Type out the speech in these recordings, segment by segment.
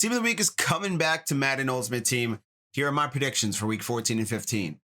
Team of the Week is coming back to Madden Ultimate Team. Here are my predictions for week 14 and 15.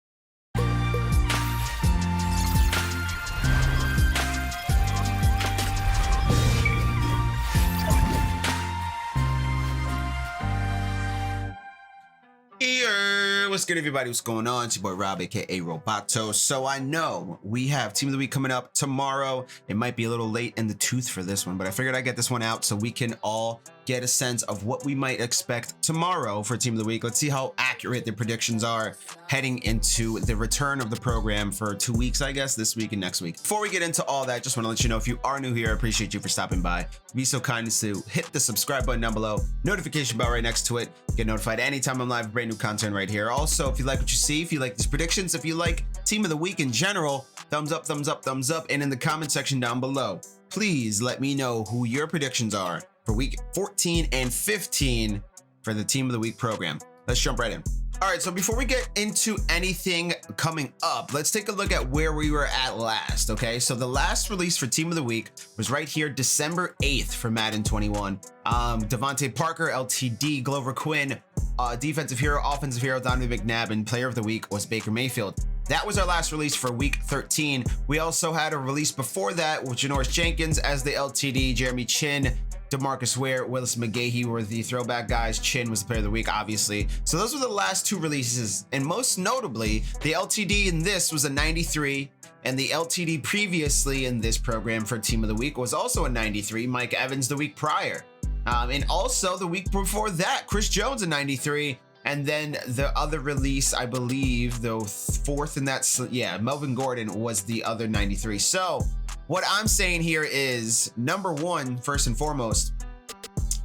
What's good, everybody? What's going on? It's your boy Rob, aka Roboto. So I know we have Team of the Week coming up tomorrow. It might be a little late in the tooth for this one, but I figured I'd get this one out so we can all get a sense of what we might expect tomorrow for Team of the Week. Let's see how accurate the predictions are heading into the return of the program for 2 weeks, I guess, this week and next week. Before we get into all that, just want to let you know, if you are new here, I appreciate you for stopping by. Be so kind as to hit the subscribe button down below, notification bell right next to it. Get notified anytime I'm live, brand new content right here. Also, if you like what you see, if you like these predictions, if you like Team of the Week in general, thumbs up, thumbs up, thumbs up. And in the comment section down below, please let me know who your predictions are for week 14 and 15 for the Team of the Week program. Let's jump right in. All right, so before we get into anything coming up, let's take a look at where we were at last, okay? So the last release for Team of the Week was right here, December 8th for Madden 21. Devontae Parker, LTD, Glover Quinn, defensive hero, offensive hero, Donovan McNabb, and player of the week was Baker Mayfield. That was our last release for week 13. We also had a release before that with Janoris Jenkins as the LTD, Jeremy Chin, DeMarcus Ware, Willis McGahee were the throwback guys. Chin was the player of the week, obviously. So those were the last two releases. And most notably, the LTD in this was a 93. And the LTD previously in this program for Team of the Week was also a 93. Mike Evans the week prior. And also the week before that, Chris Jones a 93. And then the other release, I believe, the fourth in that, yeah, Melvin Gordon was the other 93. So what I'm saying here is, number one, first and foremost,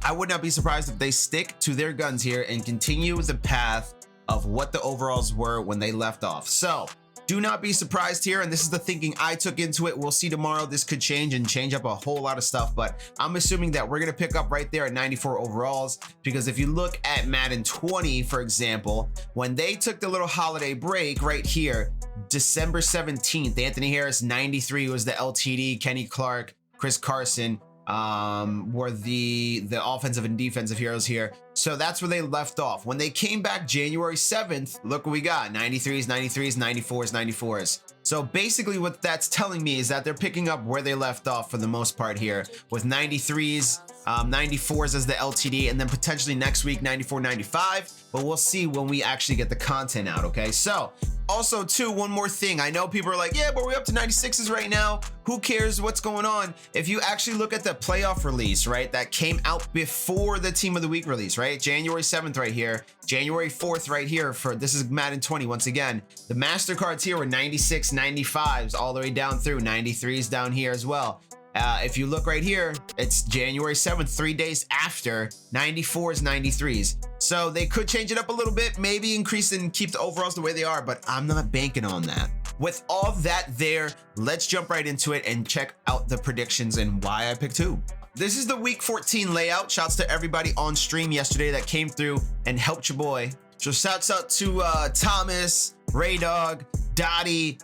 I would not be surprised if they stick to their guns here and continue the path of what the overalls were when they left off. So do not be surprised here, and this is the thinking I took into it. We'll see tomorrow. This could change and change up a whole lot of stuff, but I'm assuming that we're going to pick up right there at 94 overalls, because if you look at Madden 20, for example, when they took the little holiday break right here, December 17th, Anthony Harris 93 was the LTD, Kenny Clark, Chris Carson were the offensive and defensive heroes here. So that's where they left off. When they came back January 7th, look what we got: 93s, 93s, 94s, 94s. So basically what that's telling me is that they're picking up where they left off for the most part here, with 93s, 94s as the LTD, and then potentially next week 94, 95. But we'll see when we actually get the content out, okay? So also too, one more thing. I know people are like, yeah, but we're up to 96s right now. Who cares what's going on? If you actually look at the playoff release, right, that came out before the Team of the Week release, right? January 7th right here, January 4th right here, for this is Madden 20 once again. The MasterCards here were 96, 95s all the way down through, 93s down here as well. If you look right here, it's January 7th, 3 days after, 94s, 93s. So they could change it up a little bit, maybe increase and keep the overalls the way they are, but I'm not banking on that. With all that there, let's jump right into it and check out the predictions and why I picked who. This is the week 14 layout. Shouts to everybody on stream yesterday that came through and helped your boy. So shouts out to Thomas, Ray Dog, Dottie,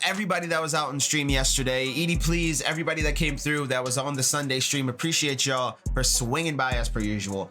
everybody that was out on stream yesterday, Edie Please, everybody that came through that was on the Sunday stream. Appreciate y'all for swinging by as per usual.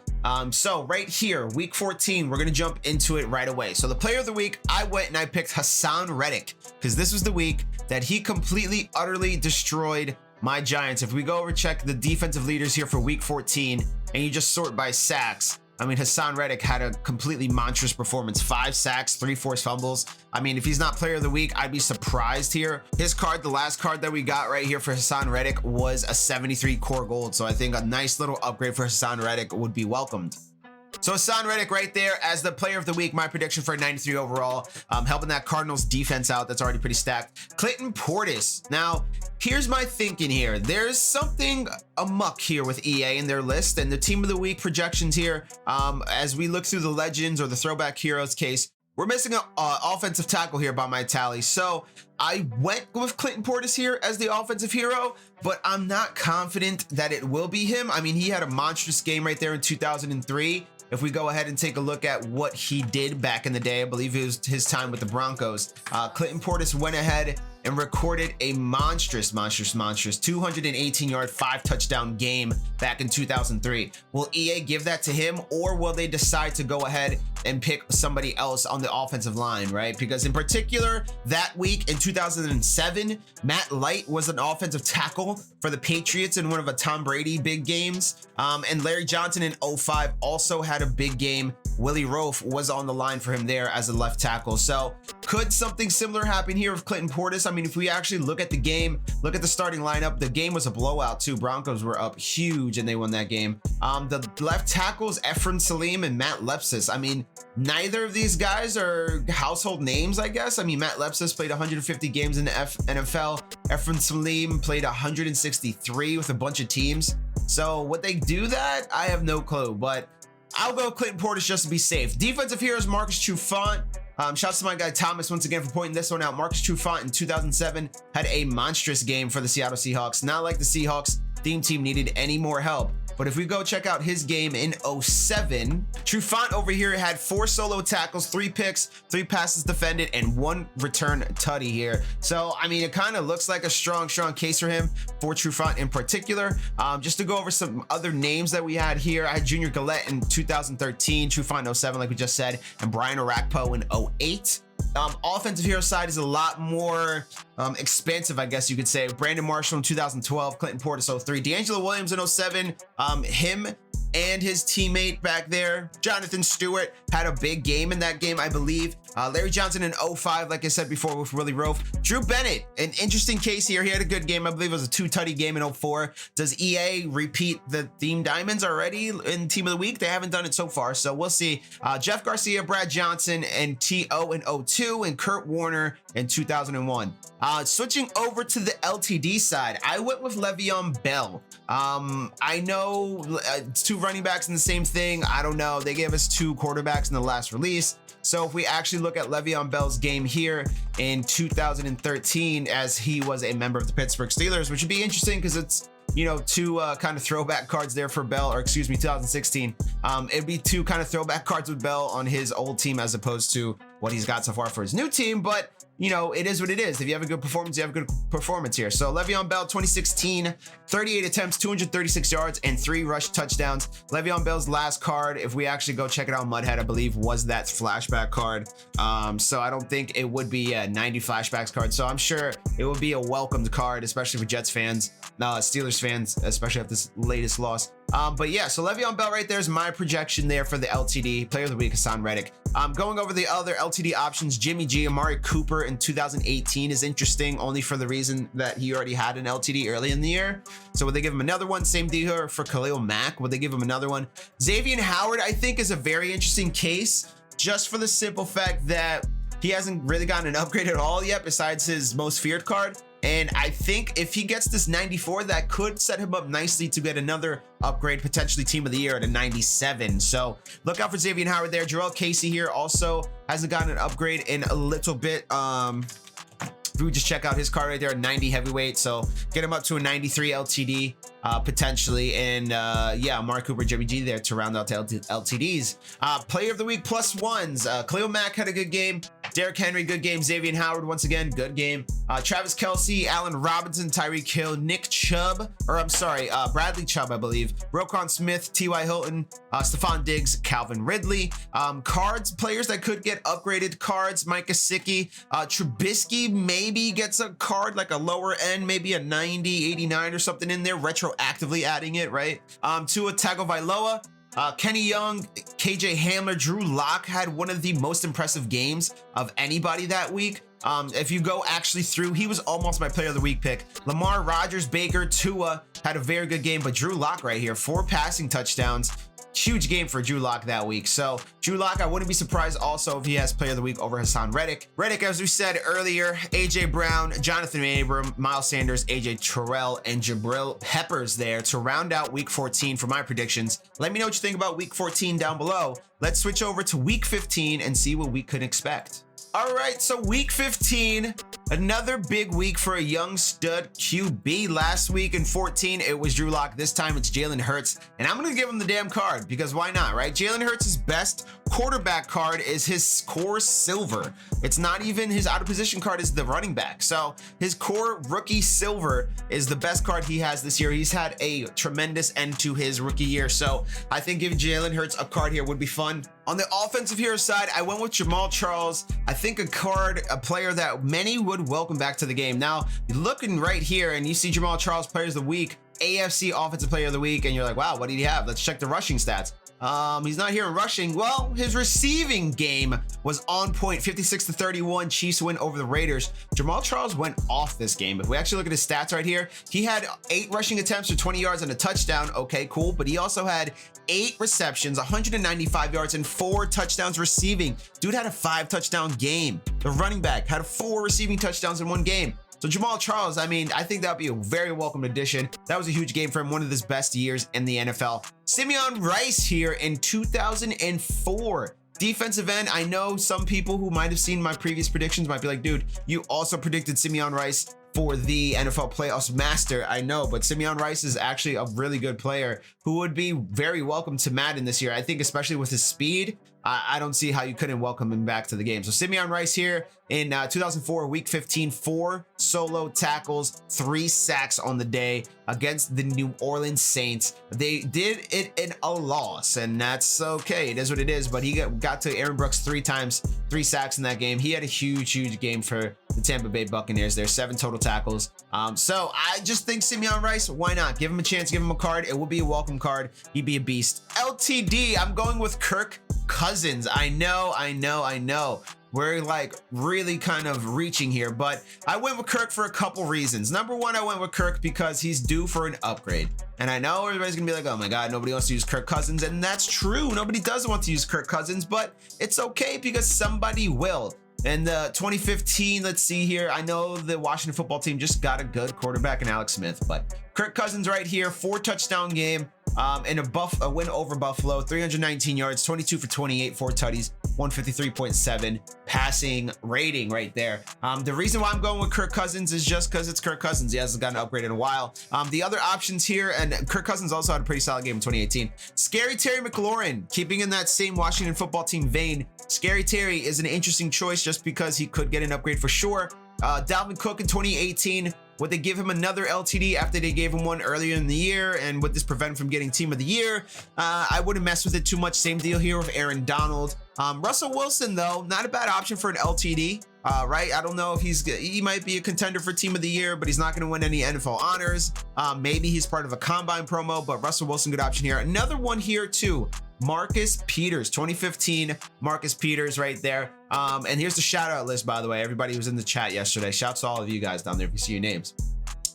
So right here, week 14, we're gonna jump into it right away. So the player of the week, I went and I picked Hassan Reddick, because this was the week that he completely, utterly destroyed my Giants. If we go over check the defensive leaders here for week 14 and you just sort by sacks, I mean, Hassan Reddick had a completely monstrous performance. 5 sacks, 3 forced fumbles. I mean, if he's not player of the week, I'd be surprised here. His card, the last card that we got right here for Hassan Reddick, was a 73 core gold. So I think a nice little upgrade for Hassan Reddick would be welcomed. So Hassan Reddick right there as the player of the week. My prediction for 93 overall, helping that Cardinals defense out. That's already pretty stacked. Clinton Portis. Now, here's my thinking here. There's something amuck here with EA in their list and the team of the week projections here. As we look through the legends or the throwback heroes case, we're missing an offensive tackle here by my tally. So I went with Clinton Portis here as the offensive hero, but I'm not confident that it will be him. I mean, he had a monstrous game right there in 2003. If we go ahead and take a look at what he did back in the day, I believe it was his time with the Broncos. Clinton Portis went ahead and recorded a monstrous 218-yard, 5-touchdown game back in 2003. Will EA give that to him, or will they decide to go ahead and pick somebody else on the offensive line, right? Because in particular, that week in 2007, Matt Light was an offensive tackle for the Patriots in one of a Tom Brady big games. And Larry Johnson in 05 also had a big game. Willie Roaf was on the line for him there as a left tackle. So could something similar happen here with Clinton Portis? I mean, if we actually look at the game, look at the starting lineup, the game was a blowout too. Broncos were up huge and they won that game. The left tackles, Efren Salim and Matt Lepsis. I mean, neither of these guys are household names, I guess. I mean, Matt Lepsis played 150 games in the NFL. Efren Salim played 163 with a bunch of teams. So would they do that? I have no clue, but I'll go Clinton Portis just to be safe. Defensive heroes, Marcus Trufant. Shouts to my guy Thomas once again for pointing this one out. Marcus Trufant in 2007 had a monstrous game for the Seattle Seahawks. Not like the Seahawks theme team needed any more help. But if we go check out his game in 07, Trufant over here had 4 solo tackles, 3 picks, 3 passes defended, and 1 return tutty here. So, I mean, it kind of looks like a strong case for him, for Trufant in particular. Just to go over some other names that we had here, I had Junior Gillette in 2013, Trufant in 07, like we just said, and Brian Orakpo in 08. Offensive hero side is a lot more expansive, I guess you could say. Brandon Marshall in 2012, Clinton Portis 03, D'Angelo Williams in 07, him and his teammate back there, Jonathan Stewart, had a big game in that game, I believe. Larry Johnson in 05, like I said before, with Willie Roaf. Drew Bennett, an interesting case here. He had a good game. I believe it was a 2-tutty game in 04. Does EA repeat the Theme Diamonds already in Team of the Week? They haven't done it so far, so we'll see. Jeff Garcia, Brad Johnson, and T.O. in 02, and Kurt Warner in 2001. Switching over to the LTD side, I went with Le'Veon Bell. I know it's 2 running backs in the same thing. I don't know. They gave us 2 quarterbacks in the last release. So if we actually look at Le'Veon Bell's game here in 2013, as he was a member of the Pittsburgh Steelers, which would be interesting because it's, you know, 2 kind of throwback cards there for Bell, or excuse me, 2016. It'd be 2 kind of throwback cards with Bell on his old team as opposed to what he's got so far for his new team. But you know, it is what it is. If you have a good performance, you have a good performance here. So Le'Veon Bell, 2016, 38 attempts, 236 yards, and 3 rush touchdowns. Le'Veon Bell's last card, if we actually go check it out, Mudhead, I believe, was that flashback card. So I don't think it would be a 90 flashbacks card. So I'm sure it would be a welcomed card, especially for Jets fans, Steelers fans, especially after this latest loss. But yeah, so Le'Veon Bell right there is my projection there for the LTD. Player of the Week, Hassan Reddick. Going over the other LTD options, Jimmy G, Amari Cooper in 2018 is interesting, only for the reason that he already had an LTD early in the year. So would they give him another one? Same deal for Khalil Mack. Would they give him another one? Xavier Howard, I think, is a very interesting case, just for the simple fact that he hasn't really gotten an upgrade at all yet, besides his most feared card. And I think if he gets this 94, that could set him up nicely to get another upgrade, potentially Team of the Year at a 97. So look out for Xavier Howard there. Jarrell Casey here also hasn't gotten an upgrade in a little bit. If we just check out his card right there, 90 heavyweight. So get him up to a 93 LTD potentially. And yeah, Mark Cooper, Jimmy G there to round out the LTDs. Player of the Week +1s. Khalil Mack had a good game. Derrick Henry, good game. Xavier Howard, once again, good game. Travis Kelce, Allen Robinson, Tyreek Hill, Nick Chubb, or I'm sorry, Bradley Chubb, I believe. Roquan Smith, T.Y. Hilton, Stephon Diggs, Calvin Ridley. Cards, players that could get upgraded cards, Mike Gesicki. Trubisky maybe gets a card, like a lower end, maybe a 90, 89 or something in there, retroactively adding it, right? Tua Tagovailoa. Kenny Young, KJ Hamler, Drew Lock had one of the most impressive games of anybody that week. If you go actually through, he was almost my Player of the Week pick. Lamar, Rodgers, Baker, Tua had a very good game, but Drew Lock right here, 4 passing touchdowns. Huge game for Drew Lock that week. So Drew Lock, I wouldn't be surprised also if he has Player of the Week over Hassan Reddick. Reddick, as we said earlier, AJ Brown, Jonathan Abram, Miles Sanders, AJ Terrell, and Jabril Peppers there to round out Week 14 for my predictions. Let me know what you think about Week 14 down below. Let's switch over to Week 15 and see what we could expect. All right, so Week 15, Another big week for a young stud QB. Last week in 14, it was Drew Lock. This time it's Jalen Hurts, and I'm going to give him the damn card because why not, right? Jalen Hurts' best quarterback card is his core silver. It's not even his out of position card, is the running back. So his core rookie silver is the best card he has this year. He's had a tremendous end to his rookie year. So I think giving Jalen Hurts a card here would be fun. On the offensive hero side, I went with Jamal Charles. I think a player that many would welcome back to the game. Now, you're looking right here and you see Jamal Charles Players of the Week, AFC Offensive Player of the Week, and you're like, wow, what did he have? Let's check the rushing stats. He's not here in rushing. Well, his receiving game was on point. 56-31 Chiefs win over the Raiders. Jamal Charles went off this game. If we actually look at his stats right here, he had 8 rushing attempts for 20 yards and a touchdown. Okay, cool. But he also had 8 receptions, 195 yards, and 4 touchdowns receiving. Dude had a 5 touchdown game. The running back had 4 receiving touchdowns in one game. So Jamal Charles, I mean, I think that would be a very welcome addition. That was a huge game for him, one of his best years in the NFL. Simeon Rice here in 2004. Defensive end, I know some people who might have seen my previous predictions might be like, dude, you also predicted Simeon Rice for the NFL playoffs master. I know, but Simeon Rice is actually a really good player who would be very welcome to Madden this year. I think especially with his speed, I don't see how you couldn't welcome him back to the game. So Simeon Rice here in 2004, week 15, 4 solo tackles, 3 sacks on the day against the New Orleans Saints. They did it in a loss, and that's okay. It is what it is, but he got to Aaron Brooks 3 times, 3 sacks in that game. He had a huge game for the Tampa Bay Buccaneers. There's 7 total tackles. So I just think Simeon Rice, why not? Give him a chance, give him a card. It will be a welcome card. He'd be a beast. LTD, I'm going with Kirk Cousins. I know. We're like really kind of reaching here, but I went with Kirk for a couple reasons. Number one, I went with Kirk because he's due for an upgrade. And I know everybody's gonna be like, oh my God, nobody wants to use Kirk Cousins. And that's true. Nobody does want to use Kirk Cousins, but it's okay because somebody will. And 2015, let's see here. I know the Washington football team just got a good quarterback in Alex Smith, but Kirk Cousins right here, 4 touchdown game, and a win over Buffalo, 319 yards, 22 for 28, 4 tutties, 153.7 passing rating right there. The reason why I'm going with Kirk Cousins is just because it's Kirk Cousins. He hasn't gotten an upgrade in a while. The other options here, and Kirk Cousins also had a pretty solid game in 2018. Scary Terry McLaurin, keeping in that same Washington football team vein. Scary Terry is an interesting choice just because he could get an upgrade for sure. Dalvin Cook in 2018, would they give him another LTD after they gave him one earlier in the year? And would this prevent him from getting team of the year? I wouldn't mess with it too much. Same deal here with Aaron Donald. Russell Wilson, though, not a bad option for an LTD, right? I don't know if he might be a contender for team of the year, but he's not going to win any NFL honors. Maybe he's part of a combine promo, but Russell Wilson, good option here. Another one here too, Marcus Peters, 2015 Marcus Peters right there. And here's the shout out list, by the way, everybody who's in the chat yesterday. Shouts to all of you guys down there if you see your names.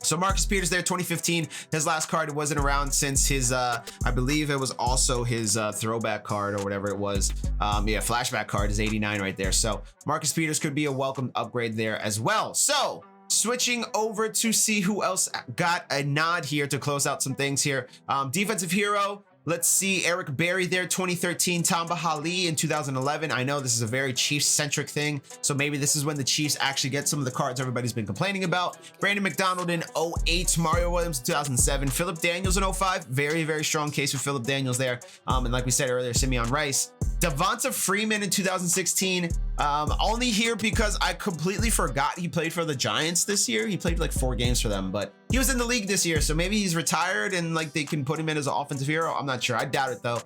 So Marcus Peters there, 2015, his last card wasn't around since his, I believe it was also his throwback card or whatever it was. Yeah, flashback card is 89 right there. So Marcus Peters could be a welcome upgrade there as well. So switching over to see who else got a nod here to close out some things here. Defensive hero. Let's see, Eric Berry there, 2013, Tamba Hali in 2011. I know this is a very Chiefs-centric thing, so maybe this is when the Chiefs actually get some of the cards everybody's been complaining about. Brandon McDonald in 08, Mario Williams in 2007, Philip Daniels in 05. Very strong case for Philip Daniels there. And like we said earlier, Simeon Rice. Devonta Freeman in 2016, only here because I completely forgot he played for the Giants this year. He played like 4 games for them, but he was in the league this year, so maybe he's retired and like they can put him in as an offensive hero. I'm not sure. I doubt it though.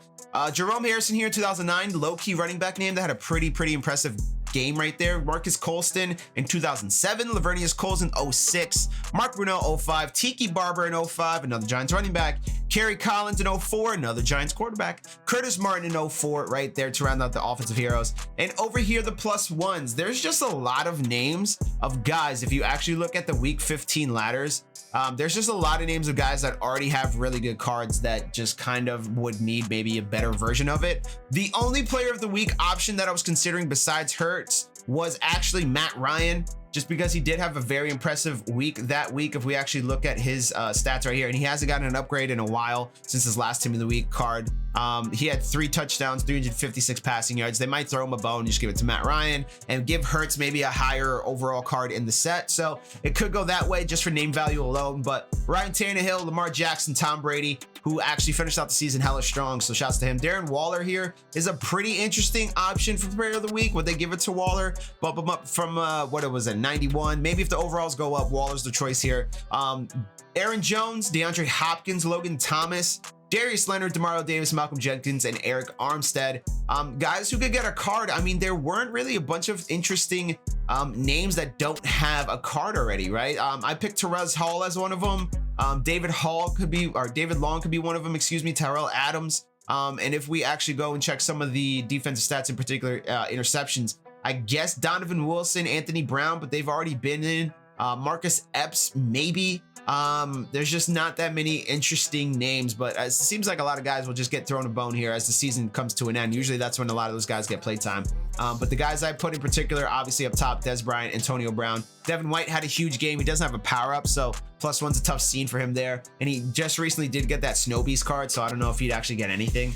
Jerome Harrison here in 2009, low-key running back name that had a pretty impressive game right there. Marcus Colston in 2007, Lavernius Coles in 06, Mark Brunell 05, Tiki Barber in 05, another Giants running back, Kerry Collins in 04, another Giants quarterback, Curtis Martin in 04 right there to round out the offensive heroes. And over here, the plus ones, there's just a lot of names of guys. If you actually look at the week 15 ladders, there's just a lot of names of guys that already have really good cards that just kind of would need maybe a better version of it. The only player of the week option that I was considering besides Hurts was actually Matt Ryan. just because he did have a very impressive week that week. If we actually look at his stats right here, and he hasn't gotten an upgrade in a while since his last Team of the Week card. He had 3 touchdowns, 356 passing yards. They might throw him a bone, just give it to Matt Ryan and give Hurts maybe a higher overall card in the set. So it could go that way just for name value alone. But Ryan Tannehill, Lamar Jackson, Tom Brady, who actually finished out the season hella strong, so shouts to him. Darren Waller here is a pretty interesting option for Player of the Week. Would they give it to Waller? Bump him up from what it was at 91. Maybe if the overalls go up, Waller's the choice here. Aaron Jones, DeAndre Hopkins, Logan Thomas, Darius Leonard, Demario Davis, Malcolm Jenkins, and Eric Armstead. Guys who could get a card. I mean, there weren't really a bunch of interesting names that don't have a card already, right? I picked Terez Hall as one of them. David Long could be one of them, excuse me, Tyrell Adams. And if we actually go and check some of the defensive stats, in particular interceptions, I guess Donovan Wilson, Anthony Brown, but they've already been in. Marcus Epps, maybe. There's just not that many interesting names, but it seems like a lot of guys will just get thrown a bone here as the season comes to an end. Usually that's when a lot of those guys get playtime. But the guys I put in particular, obviously up top, Des Bryant, Antonio Brown. Devin White had a huge game. He doesn't have a power up, so +1's a tough scene for him there. And he just recently did get that Snow Beast card, so I don't know if he'd actually get anything.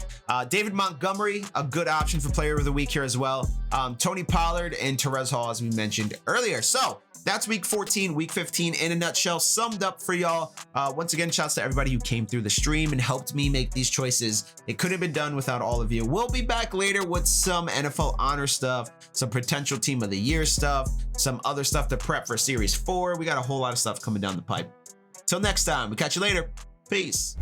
David Montgomery, a good option for Player of the Week here as well. Tony Pollard and Terez Hall, as we mentioned earlier. So that's week 14, week 15 in a nutshell, summed up for y'all. Once again, shouts to everybody who came through the stream and helped me make these choices. It could have been done without all of you. We'll be back later with some NFL honor stuff, some potential Team of the Year stuff, some other stuff to prep for Series 4. We got a whole lot of stuff coming down the pipe. Till next time, we'll catch you later. Peace.